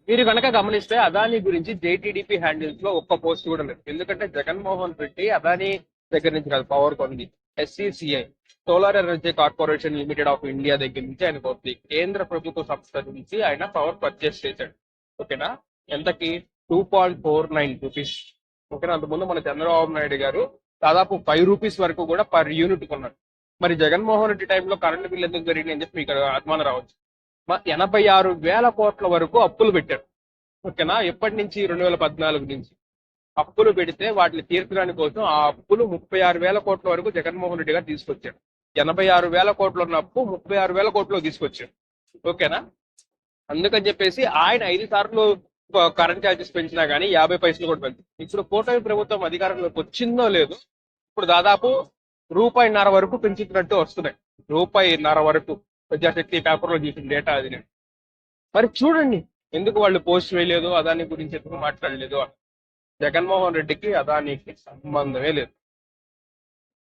మీరు కనుక గమనిస్తే అదానీ గురించి జేటీడీపీ హ్యాండిల్స్ లో ఒక్క పోస్ట్ కూడా లేదు. ఎందుకంటే జగన్మోహన్ రెడ్డి అదానీ దగ్గర నుంచి కాదు పవర్ కొంది. SCCI solar energy corporation limited of India దగ్గర నుంచి ఆయన కొద్ది కేంద్ర ప్రభుత్వ సంస్థ నుంచి ఆయన పవర్ పర్చేస్ చేశాడు. ఓకేనా? ఎంతకి? 2.49 రూపీస్. ఓకేనా? అంతకుముందు మన చంద్రబాబు నాయుడు గారు దాదాపు 5 రూపీస్ వరకు కూడా పర్ యూనిట్ కొన్నారు. మరి జగన్మోహన్ రెడ్డి టైంలో కరెంటు బిల్ ఎందుకు పెరిగింది అని చెప్పి మీకు అనుమానం రావచ్చు. 86,000 కోట్ల వరకు అప్పులు పెట్టారు. ఓకేనా? ఎప్పటి నుంచి? 2014 నుంచి అప్పులు పెడితే వాటిని తీర్చడానికి కోసం ఆ అప్పులు 36,000 కోట్ల వరకు జగన్మోహన్ రెడ్డి గారు తీసుకొచ్చారు. 86,000 కోట్లు ఉన్న అప్పు 36,000 కోట్లు తీసుకొచ్చారు. ఓకేనా? అందుకని చెప్పేసి ఆయన 5 సార్లు కరెంట్ ఛార్జెస్ పెంచినా కానీ 50 పైసలు కూడా పెంచారు. ఇప్పుడు కూటమి ప్రభుత్వం అధికారంలోకి వచ్చిందో లేదు, ఇప్పుడు దాదాపు రూపాయిన్నర వరకు పెంచుతున్నట్టు వస్తున్నాయి. రూపాయిన్నర వరకు ప్రజాశక్తి పేపర్లో చూసిన డేటా అది. మరి చూడండి, ఎందుకు వాళ్ళు పోస్ట్ వేయలేదు, అదాని గురించి ఎందుకు మాట్లాడలేదు అని. జగన్మోహన్ రెడ్డికి అదానికి సంబంధమే లేదు.